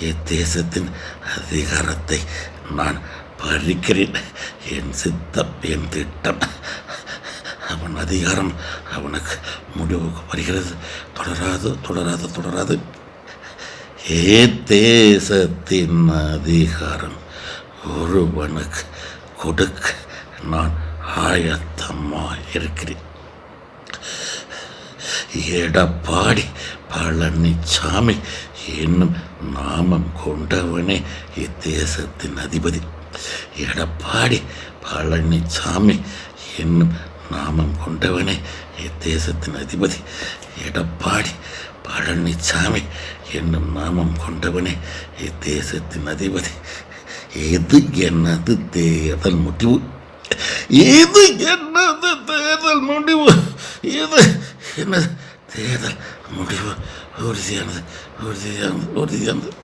இத்தேசத்தின் அதிகாரத்தை நான் பறிக்கிறேன். என் சித்தம், என் திட்டம், அவன் அதிகாரம் அவனுக்கு முடிவுக்கு வருகிறது. தொடராது தொடராது தொடராது. தேசத்தின் அதிகாரம் ஒருவனுக்கு கொடுக்க நான் ஆயத்தமாக இருக்கிறேன். எடப்பாடி பழனிசாமி என்னும் நாமம் கொண்டவனே இத்தேசத்தின் அதிபதி. எடப்பாடி பழனிசாமி என்னும் நாமம் கொண்டவனே இத்தேசத்தின் அதிபதி. எடப்பாடி பழனிசாமி என்னும் நாமம் கொண்டவனே இத்தேசத்தின் அதிபதி. இது எனது தேர்தல் முடிவு. இது எனது தேர்தல் முடிவு. இது எனது தேர்தல் முடிவு. உறுதியானது, உறுதியானது, உறுதியானது.